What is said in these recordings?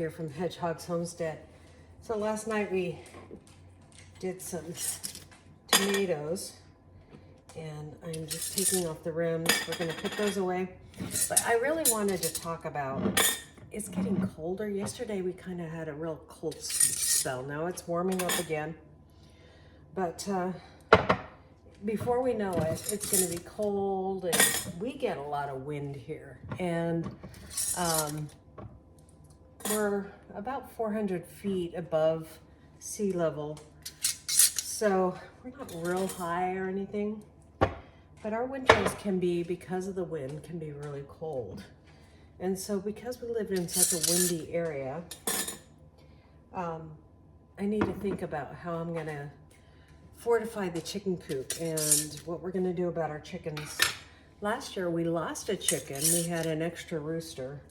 here from Hedgehog's Homestead. So last night we did some tomatoes and I'm just taking off the rims. We're gonna put those away. But I really wanted to talk about, it's getting colder. Yesterday we kind of had a real cold spell. Now it's warming up again. But before we know it, it's gonna be cold and we get a lot of wind here. And we're about 400 feet above sea level. So we're not real high or anything, but our winters can be, because of the wind, can be really cold. And so because we live in such a windy area, I need to think about how I'm gonna fortify the chicken coop and what we're gonna do about our chickens. Last year we lost a chicken. We had an extra rooster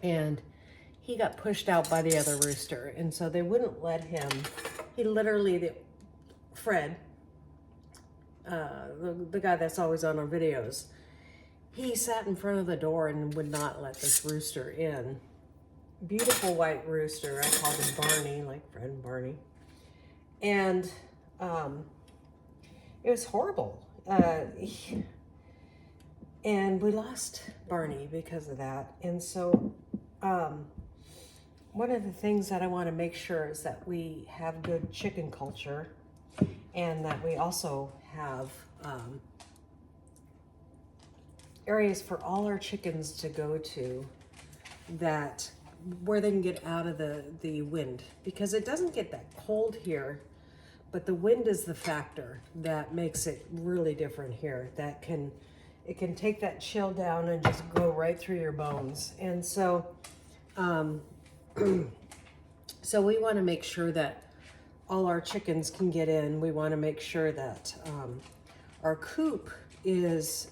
and he got pushed out by the other rooster. And so they wouldn't let him, he literally, Fred, the guy that's always on our videos, he sat in front of the door and would not let this rooster in. Beautiful white rooster. I called him Barney, like Fred and Barney. And it was horrible. And we lost Barney because of that. And so one of the things that I want to make sure is that we have good chicken culture and that we also have areas for all our chickens to go to that where they can get out of the wind, because it doesn't get that cold here, but the wind is the factor that makes it really different here. It can take that chill down and just go right through your bones. And so so we want to make sure that all our chickens can get in. We want to make sure that our coop is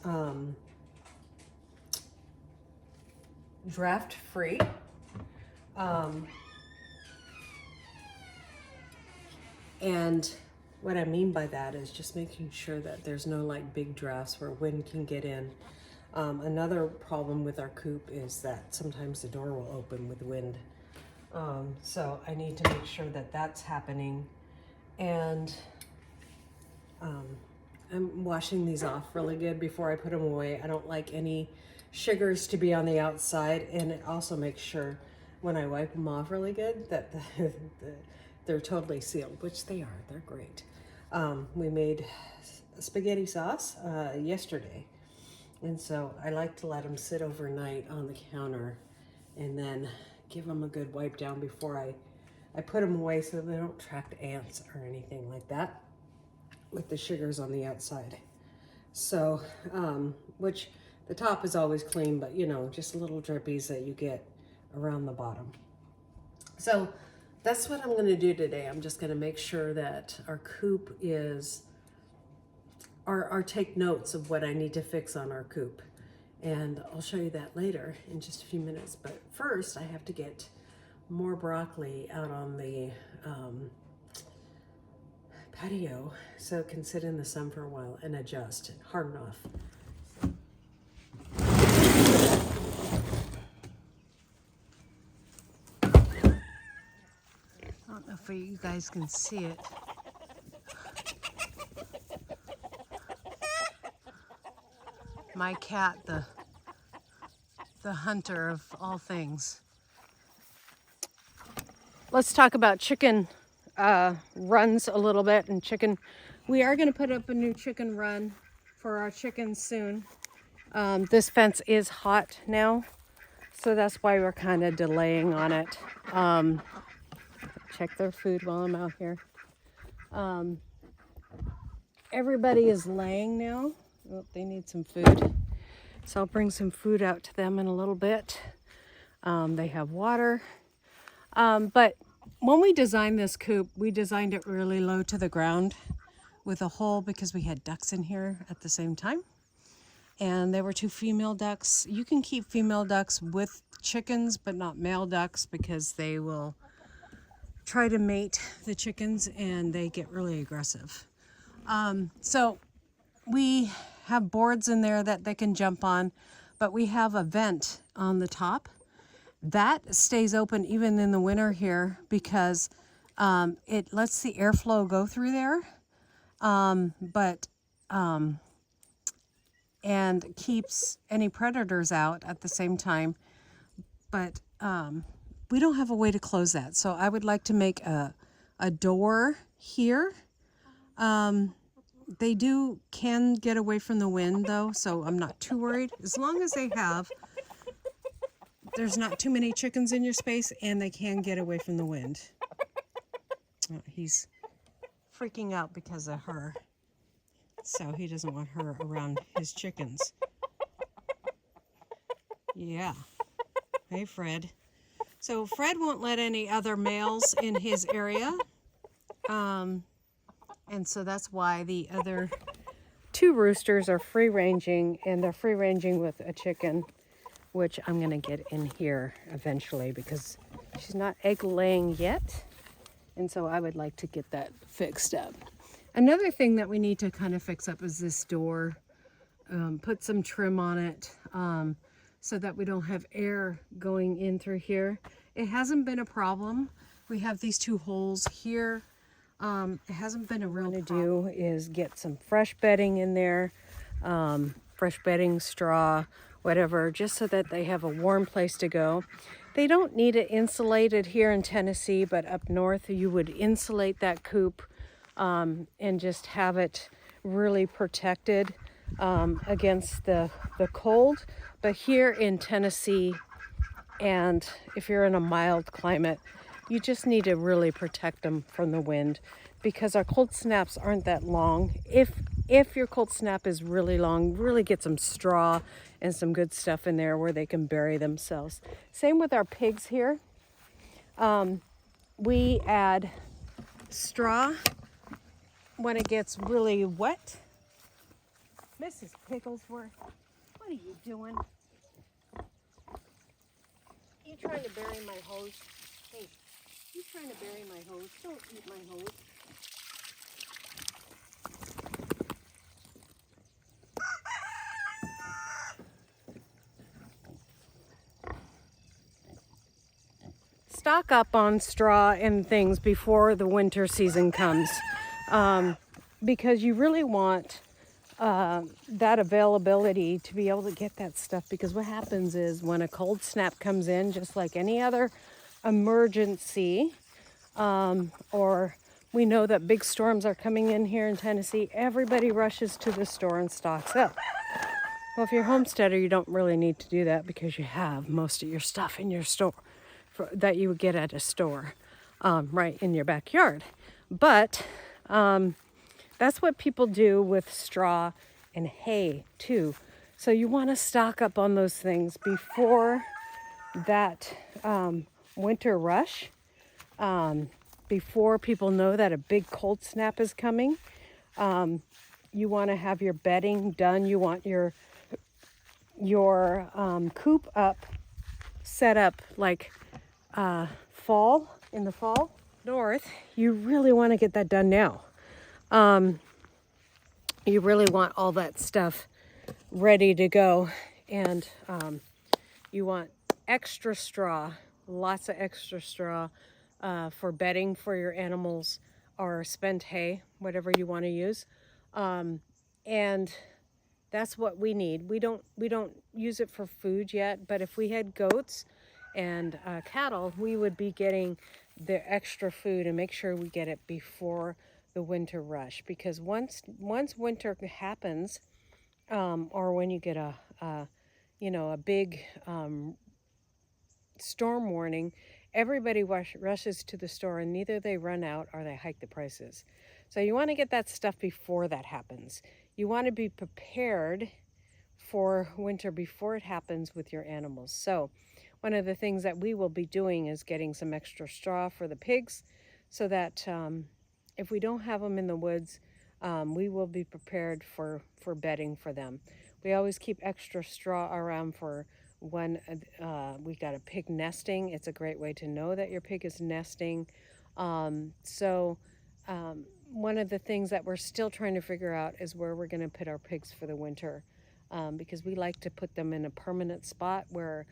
draft free. And what I mean by that is just making sure that there's no like big drafts where wind can get in. Another problem with our coop is that sometimes the door will open with wind. So I need to make sure that that's happening. And I'm washing these off really good before I put them away. I don't like any sugars to be on the outside, and it also makes sure when I wipe them off really good that they're totally sealed, which they are. They're great. We made spaghetti sauce yesterday, and so I like to let them sit overnight on the counter and then give them a good wipe down before I put them away so they don't attract ants or anything like that with the sugars on the outside. So, which the top is always clean, but you know, just little drippies that you get around the bottom. So that's what I'm gonna do today. I'm just gonna make sure that our coop is, or take notes of what I need to fix on our coop. And I'll show you that later in just a few minutes. But first I have to get more broccoli out on the patio so it can sit in the sun for a while and adjust and harden off. I don't know if you guys can see it. My cat, the hunter of all things. Let's talk about chicken runs a little bit, and chicken. We are going to put up a new chicken run for our chickens soon. This fence is hot now, so that's why we're kind of delaying on it. Check their food while I'm out here. Everybody is laying now. Oh, they need some food. So I'll bring some food out to them in a little bit. They have water. But when we designed this coop, we designed it really low to the ground with a hole because we had ducks in here at the same time. And there were 2 female ducks. You can keep female ducks with chickens, but not male ducks, because they will try to mate the chickens and they get really aggressive. So we have boards in there that they can jump on, but we have a vent on the top, that stays open even in the winter here because it lets the airflow go through there, and keeps any predators out at the same time. But we don't have a way to close that. So I would like to make a door here. They can get away from the wind though, so I'm not too worried. As long as there's not too many chickens in your space and they can get away from the wind. Oh, he's freaking out because of her. So he doesn't want her around his chickens. Yeah. Hey, Fred. So Fred won't let any other males in his area. And so that's why the other two roosters are free ranging, and they're free ranging with a chicken, which I'm going to get in here eventually because she's not egg laying yet. And so I would like to get that fixed up. Another thing that we need to kind of fix up is this door. Put some trim on it so that we don't have air going in through here. It hasn't been a problem. We have these two holes here. It hasn't been a real problem. What I'm going to do is get some fresh bedding in there, fresh bedding, straw, whatever, just so that they have a warm place to go. They don't need it insulated here in Tennessee, but up north you would insulate that coop and just have it really protected against the cold. But here in Tennessee, and if you're in a mild climate, you just need to really protect them from the wind because our cold snaps aren't that long. If your cold snap is really long, really get some straw and some good stuff in there where they can bury themselves. Same with our pigs here. We add straw when it gets really wet. Mrs. Picklesworth, what are you doing? You trying to bury my hose? Hey, you trying to bury my hose? Don't eat my hose. Stock up on straw and things before the winter season comes because you really want that availability to be able to get that stuff, because what happens is when a cold snap comes in, just like any other emergency, or we know that big storms are coming in here in Tennessee, everybody rushes to the store and stocks up. Well, if you're a homesteader, you don't really need to do that because you have most of your stuff in your store that you would get at a store right in your backyard. But that's what people do with straw and hay too. So you want to stock up on those things before that winter rush, before people know that a big cold snap is coming. You want to have your bedding done. You want your coop set up like fall, in the fall. North, you really want to get that done now. You really want all that stuff ready to go, and you want extra straw, lots of extra straw for bedding for your animals, or spent hay, whatever you want to use. And that's what we need. We don't use it for food yet, but if we had goats and cattle, we would be getting the extra food and make sure we get it before the winter rush, because once winter happens, or when you get a big storm warning, everybody rushes to the store, and neither they run out or they hike the prices. So you want to get that stuff before that happens. You want to be prepared for winter before it happens with your animals. So one of the things that we will be doing is getting some extra straw for the pigs, so that if we don't have them in the woods, we will be prepared for bedding for them. We always keep extra straw around for when we got a pig nesting. It's a great way to know that your pig is nesting. One of the things that we're still trying to figure out is where we're going to put our pigs for the winter, because we like to put them in a permanent spot where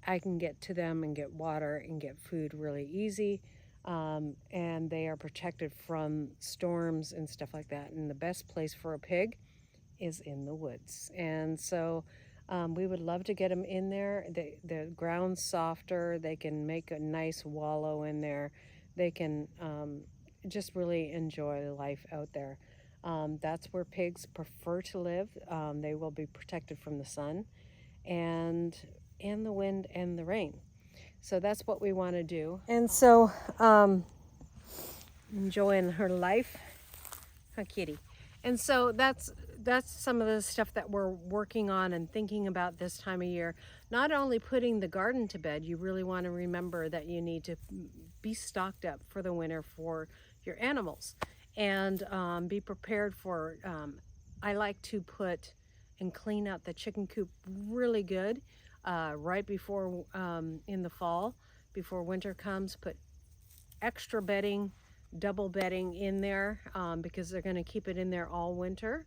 I can get to them and get water and get food really easy. And they are protected from storms and stuff like that. And the best place for a pig is in the woods. And so we would love to get them in there. The ground's softer. They can make a nice wallow in there. They can just really enjoy life out there. That's where pigs prefer to live. They will be protected from the sun and the wind and the rain. So that's what we want to do. And so enjoying her life. Huh, kitty. And so that's some of the stuff that we're working on and thinking about this time of year. Not only putting the garden to bed, you really want to remember that you need to be stocked up for the winter for your animals, and be prepared for, I like to put and clean out the chicken coop really good right before in the fall, before winter comes. Put extra bedding, double bedding in there, because they're going to keep it in there all winter.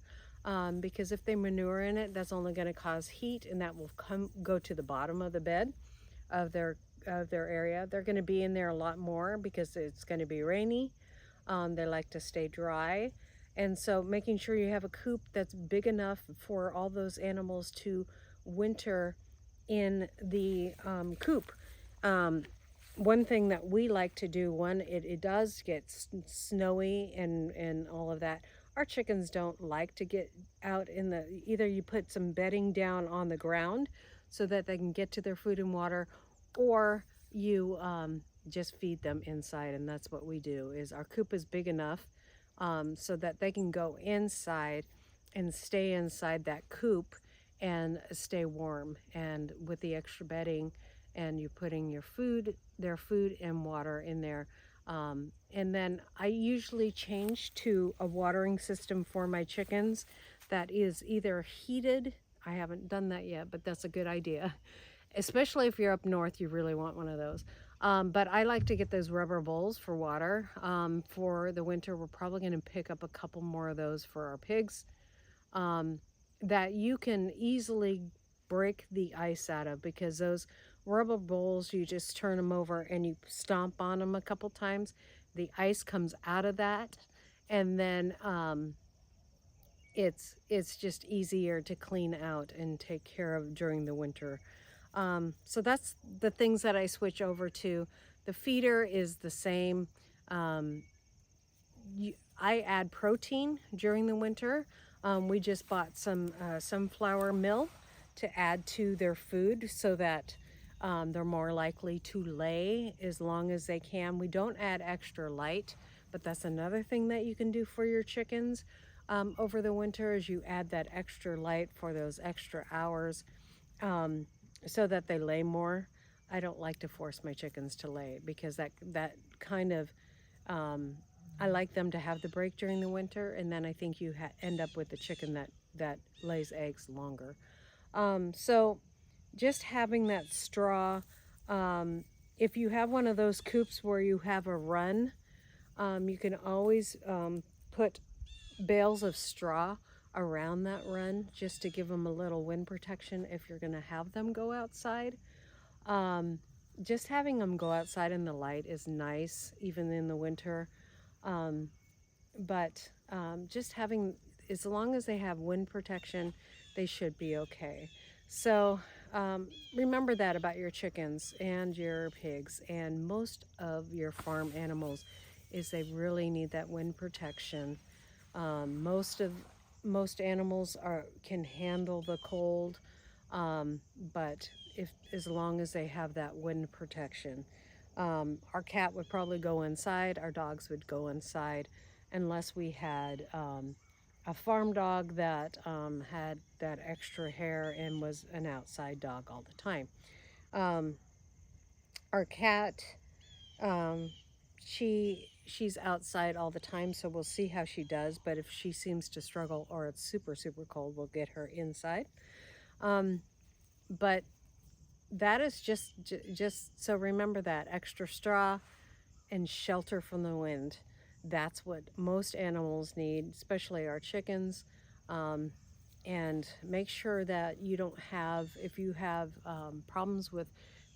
Because if they manure in it, that's only going to cause heat, and that will go to the bottom of the bed of their area. They're going to be in there a lot more because it's going to be rainy. They like to stay dry. And so making sure you have a coop that's big enough for all those animals to winter in the coop. One thing that we like to do when it does get snowy and all of that, our chickens don't like to get out in the, either you put some bedding down on the ground so that they can get to their food and water, or you just feed them inside. And that's what we do. Is our coop is big enough so that they can go inside and stay inside that coop and stay warm, and with the extra bedding, and you're putting their food and water in there. And then I usually change to a watering system for my chickens that is either heated. I haven't done that yet, but that's a good idea. Especially if you're up north, you really want one of those. But I like to get those rubber bowls for water. For the winter, we're probably going to pick up a couple more of those for our pigs, that you can easily break the ice out of, because those rubber bowls, you just turn them over and you stomp on them a couple times. The ice comes out of that, and then it's just easier to clean out and take care of during the winter. So that's the things that I switch over to. The feeder is the same. I add protein during the winter. We just bought some sunflower meal to add to their food so that they're more likely to lay as long as they can. We don't add extra light, but that's another thing that you can do for your chickens over the winter, is you add that extra light for those extra hours so that they lay more. I don't like to force my chickens to lay, because that kind of, I like them to have the break during the winter, and then I think you end up with the chicken that lays eggs longer. So just having that straw, if you have one of those coops where you have a run, you can always put bales of straw around that run, just to give them a little wind protection if you're going to have them go outside. Just having them go outside in the light is nice, even in the winter. But just having, as long as they have wind protection, they should be okay. So remember that about your chickens and your pigs and most of your farm animals, is they really need that wind protection. Most animals can handle the cold, but as long as they have that wind protection. Our cat would probably go inside, our dogs would go inside, unless we had a farm dog that had that extra hair and was an outside dog all the time. Our cat, she's outside all the time, so we'll see how she does. But if she seems to struggle or it's super, super cold, we'll get her inside. But that is just so remember that extra straw and shelter from the wind. That's what most animals need, especially our chickens. And make sure that you don't have, if you have problems with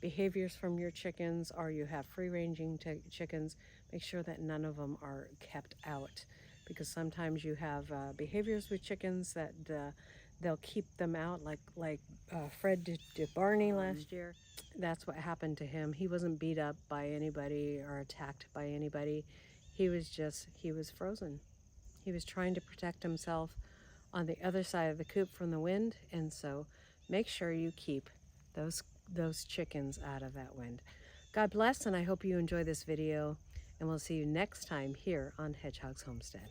behaviors from your chickens, or you have free-ranging chickens, make sure that none of them are kept out, because sometimes you have behaviors with chickens that they'll keep them out, like Fred did to Barney last year. That's what happened to him. He wasn't beat up by anybody or attacked by anybody. He was frozen. He was trying to protect himself on the other side of the coop from the wind, and so make sure you keep those chickens out of that wind. God bless, and I hope you enjoy this video, and we'll see you next time here on Hedgehog's Homestead.